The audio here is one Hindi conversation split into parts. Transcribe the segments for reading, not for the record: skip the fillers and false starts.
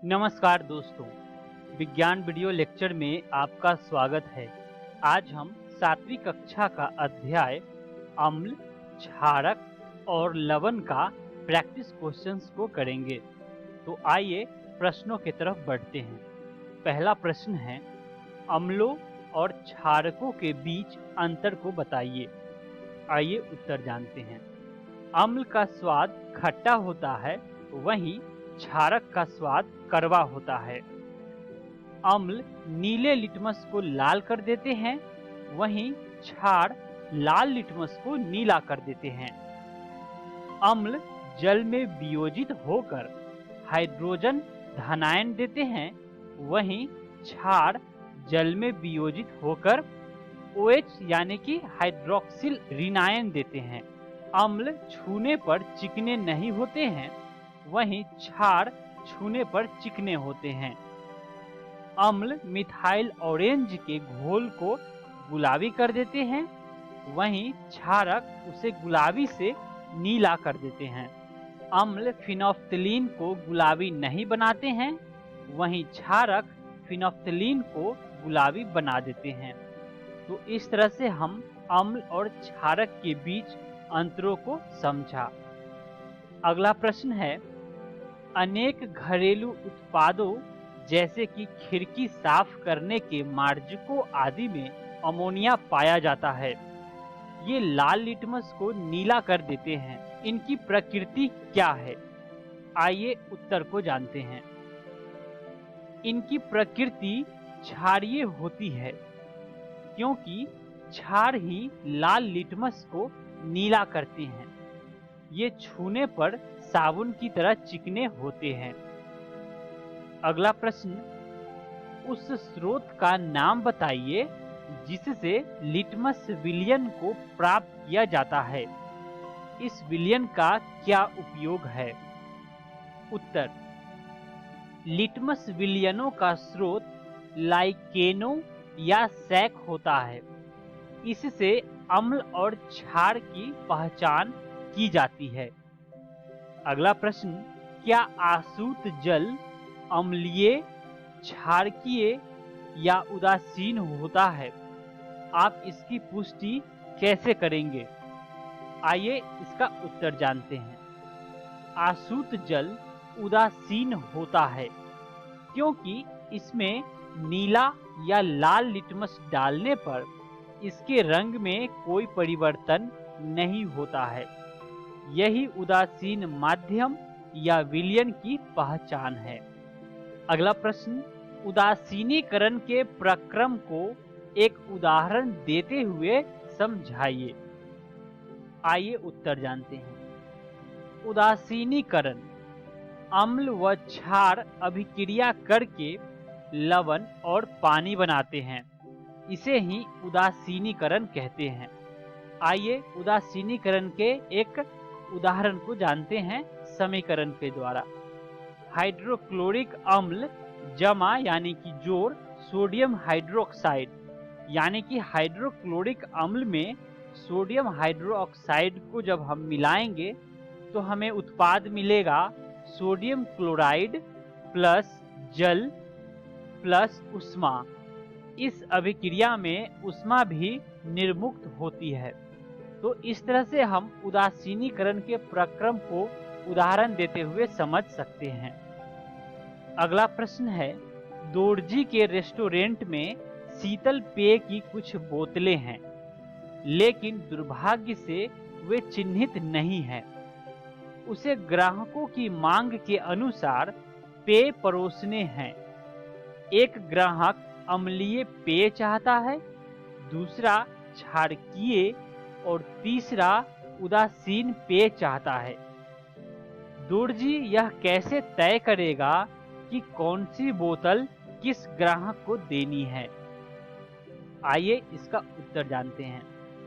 नमस्कार दोस्तों, विज्ञान वीडियो लेक्चर में आपका स्वागत है। आज हम 7वीं कक्षा का अध्याय अम्ल, क्षारक और लवण का प्रैक्टिस क्वेश्चंस को करेंगे। तो आइए प्रश्नों की तरफ बढ़ते हैं। पहला प्रश्न है, अम्लों और क्षारकों के बीच अंतर को बताइए। आइए उत्तर जानते हैं। अम्ल का स्वाद खट्टा होता है, वहीं क्षारक का स्वाद कड़वा होता है। अम्ल नीले लिटमस को लाल कर देते हैं, वहीं क्षार लाल लिटमस को नीला कर देते हैं। अम्ल जल में वियोजित होकर हाइड्रोजन धनायन देते हैं, वहीं क्षार जल में वियोजित होकर OH यानी कि हाइड्रोक्सिल ऋणायन देते हैं। अम्ल छूने पर चिकने नहीं होते हैं, वहीं क्षार छूने पर चिकने होते हैं। अम्ल मिथाइल ऑरेंज के घोल को गुलाबी कर देते हैं, वहीं क्षारक उसे गुलाबी से नीला कर देते हैं। अम्ल फिनोफ्थलीन को गुलाबी नहीं बनाते हैं, वहीं क्षारक फिनोफ्थलीन को गुलाबी बना देते हैं। तो इस तरह से हम अम्ल और क्षारक के बीच अंतरों को समझा। अगला प्रश्न है, अनेक घरेलू उत्पादों जैसे कि खिड़की साफ करने के मार्जकों आदि में अमोनिया पाया जाता है। ये लाल लिटमस को नीला कर देते हैं। इनकी प्रकृति क्या है? आइए उत्तर को जानते हैं। इनकी प्रकृति क्षारीय होती है, क्योंकि क्षार ही लाल लिटमस को नीला करते हैं। ये छूने पर साबुन की तरह चिकने होते हैं। अगला प्रश्न, उस स्रोत का नाम बताइए जिससे लिटमस विलयन को प्राप्त किया जाता है। इस विलयन का क्या उपयोग है? उत्तर, लिटमस विलयनों का स्रोत लाइकेनो या सैक होता है। इससे अम्ल और क्षार की पहचान की जाती है। अगला प्रश्न, क्या आसूत जल अम्लीय, क्षारकीय या उदासीन होता है? आप इसकी पुष्टि कैसे करेंगे? आइए इसका उत्तर जानते हैं। आसूत जल उदासीन होता है, क्योंकि इसमें नीला या लाल लिटमस डालने पर इसके रंग में कोई परिवर्तन नहीं होता है। यही उदासीन माध्यम या विलयन की पहचान है। अगला प्रश्न, उदासीनीकरण के प्रक्रम को एक उदाहरण देते हुए समझाइए। आइए उत्तर जानते हैं। उदासीनीकरण, अम्ल व क्षार अभिक्रिया करके लवण और पानी बनाते हैं। इसे ही उदासीनीकरण कहते हैं। आइए उदासीनीकरण के एक उदाहरण को जानते हैं समीकरण के द्वारा। हाइड्रोक्लोरिक अम्ल जमा यानी कि जोड़ सोडियम हाइड्रोक्साइड, यानी कि हाइड्रोक्लोरिक अम्ल में सोडियम हाइड्रोक्साइड को जब हम मिलाएंगे तो हमें उत्पाद मिलेगा सोडियम क्लोराइड प्लस जल प्लस उष्मा। इस अभिक्रिया में उष्मा भी निर्मुक्त होती है। तो इस तरह से हम उदासीनीकरण के प्रक्रम को उदाहरण देते हुए समझ सकते हैं। अगला प्रश्न है, दोरजी के रेस्टोरेंट में शीतल पेय की कुछ बोतलें हैं, लेकिन दुर्भाग्य से वे चिन्हित नहीं हैं। उसे ग्राहकों की मांग के अनुसार पेय परोसने हैं। एक ग्राहक अम्लीय पेय चाहता है, दूसरा क्षारकीय और तीसरा उदासीन पेय चाहता है। दोरजी यह कैसे तय करेगा कि कौन सी बोतल किस ग्राहक को देनी है? आइए इसका उत्तर जानते हैं।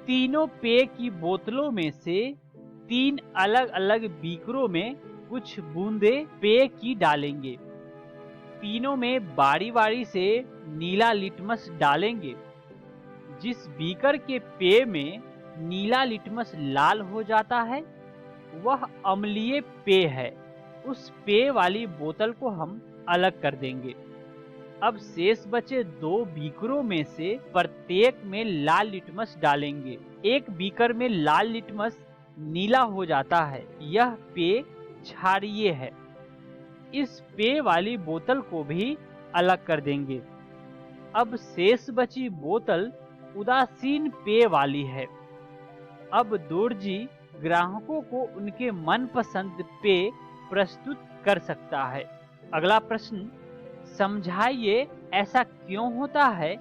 तीनों पेय की बोतलों में से 3 अलग अलग बीकरों में कुछ बूंदे पेय की डालेंगे। तीनों में बारी बारी से नीला लिटमस डालेंगे। जिस बीकर के पेय में नीला लिटमस लाल हो जाता है वह अम्लीय पेय है, उस पेय वाली बोतल को हम अलग कर देंगे। अब शेष बचे 2 बीकरों में से प्रत्येक में लाल लिटमस डालेंगे। एक बीकर में लाल लिटमस नीला हो जाता है, यह पेय क्षारीय है। इस पेय वाली बोतल को भी अलग कर देंगे। अब शेष बची बोतल उदासीन पेय वाली है। अब दोर्जी ग्राहकों को उनके मनपसंद पेय प्रस्तुत कर सकता है। अगला प्रश्न, समझाइए ऐसा क्यों होता है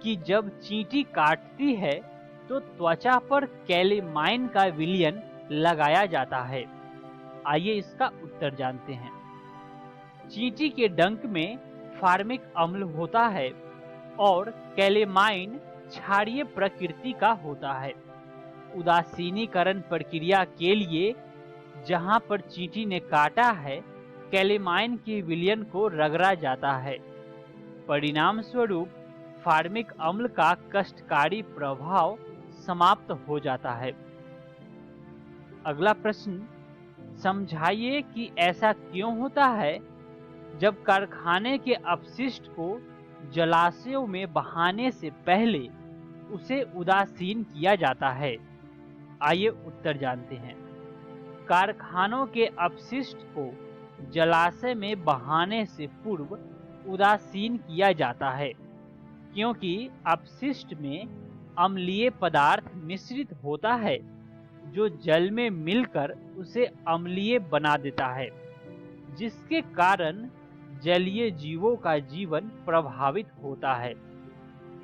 कि जब चींटी काटती है तो त्वचा पर कैलेमाइन का विलयन लगाया जाता है। आइए इसका उत्तर जानते हैं। चींटी के डंक में फार्मिक अम्ल होता है और कैलेमाइन क्षारीय प्रकृति का होता है। उदासीनीकरण प्रक्रिया के लिए जहां पर चींटी ने काटा है, कैलेमाइन के विलयन को रगड़ा जाता है। परिणाम स्वरूप फार्मिक अम्ल का कष्टकारी प्रभाव समाप्त हो जाता है। अगला प्रश्न, समझाइए कि ऐसा क्यों होता है जब कारखाने के अपशिष्ट को जलाशयों में बहाने से पहले उसे उदासीन किया जाता है। आइए उत्तर जानते हैं। कारखानों के अपशिष्ट को जलाशय में बहाने से पूर्व उदासीन किया जाता है, क्योंकि अपशिष्ट में अम्लीय पदार्थ मिश्रित होता है जो जल में मिलकर उसे अम्लीय बना देता है, जिसके कारण जलीय जीवों का जीवन प्रभावित होता है।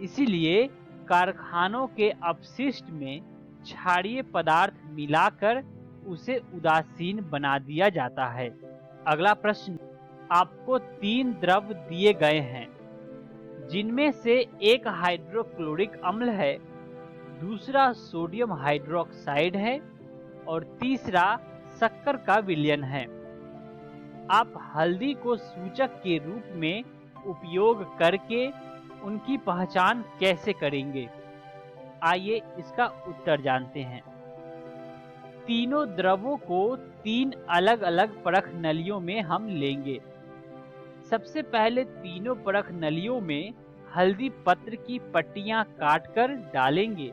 इसीलिए कारखानों के अपशिष्ट में क्षारीय पदार्थ मिलाकर उसे उदासीन बना दिया जाता है। अगला प्रश्न, आपको 3 द्रव दिए गए हैं, जिनमें से एक हाइड्रोक्लोरिक अम्ल है, दूसरा सोडियम हाइड्रोक्साइड है और तीसरा शक्कर का विलयन है। आप हल्दी को सूचक के रूप में उपयोग करके उनकी पहचान कैसे करेंगे? आइए इसका उत्तर जानते हैं। तीनों द्रवों को 3 अलग अलग परख नलियों में हम लेंगे। सबसे पहले तीनों परख नलियों में हल्दी पत्र की पट्टियां काटकर डालेंगे।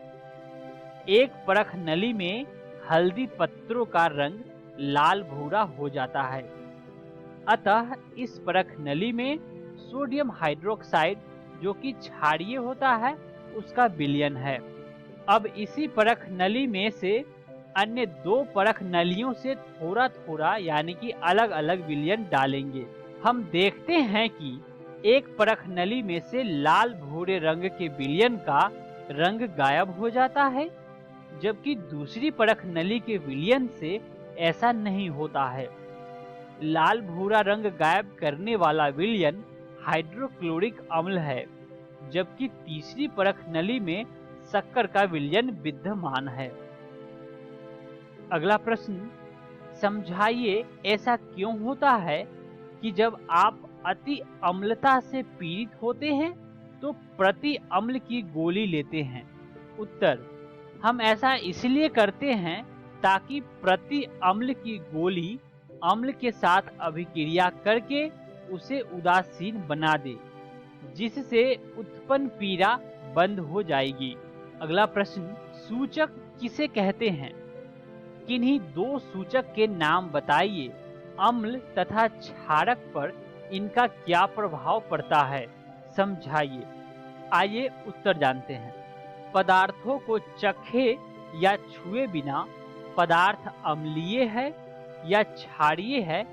एक परख नली में हल्दी पत्रों का रंग लाल भूरा हो जाता है, अतः इस परख नली में सोडियम हाइड्रोक्साइड, जो कि क्षारीय होता है, उसका विलयन है। अब इसी परख नली में से अन्य 2 परख नलियों से थोड़ा थोड़ा यानी कि अलग अलग विलयन डालेंगे। हम देखते हैं कि एक परख नली में से लाल भूरे रंग के विलयन का रंग गायब हो जाता है, जबकि दूसरी परख नली के विलयन से ऐसा नहीं होता है। लाल भूरा रंग गायब करने वाला विलयन हाइड्रोक्लोरिक अम्ल है, जबकि तीसरी परख नली में शक्कर का विलयन विद्यमान है। अगला प्रश्न, समझाइए ऐसा क्यों होता है कि जब आप अति अम्लता से पीड़ित होते हैं तो प्रति अम्ल की गोली लेते हैं? उत्तर, हम ऐसा इसलिए करते हैं ताकि प्रति अम्ल की गोली अम्ल के साथ अभिक्रिया करके उसे उदासीन बना दे, जिससे उत्पन्न पीड़ा बंद हो जाएगी। अगला प्रश्न, सूचक किसे कहते हैं? किन्हीं 2 सूचक के नाम बताइए। अम्ल तथा क्षारक पर इनका क्या प्रभाव पड़ता है, समझाइए। आइए उत्तर जानते हैं। पदार्थों को चखे या छुए बिना पदार्थ अम्लीय है या क्षारीय है,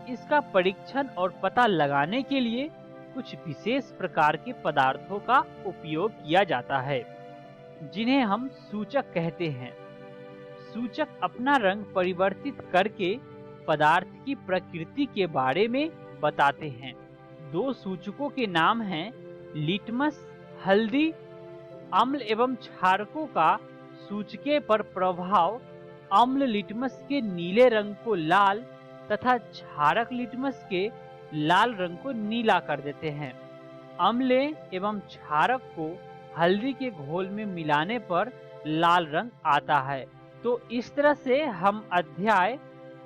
इसका परीक्षण और पता लगाने के लिए कुछ विशेष प्रकार के पदार्थों का उपयोग किया जाता है, जिन्हें हम सूचक कहते हैं। सूचक अपना रंग परिवर्तित करके पदार्थ की प्रकृति के बारे में बताते हैं। 2 सूचकों के नाम हैं लिटमस, हल्दी। अम्ल एवं क्षारकों का सूचके पर प्रभाव अम्ल लिटमस के नीले रंग को लाल तथा क्षारक लिटमस के लाल रंग को नीला कर देते हैं। अम्ल एवं क्षारक को हल्दी के घोल में मिलाने पर लाल रंग आता है। तो इस तरह से हम अध्याय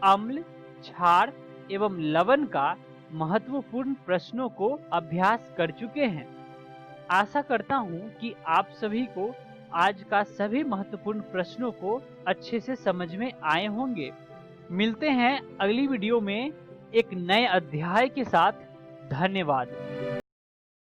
अम्ल, क्षार एवं लवण का महत्वपूर्ण प्रश्नों को अभ्यास कर चुके हैं। आशा करता हूं कि आप सभी को आज का सभी महत्वपूर्ण प्रश्नों को अच्छे से समझ में आए होंगे। मिलते हैं अगली वीडियो में एक नए अध्याय के साथ। धन्यवाद।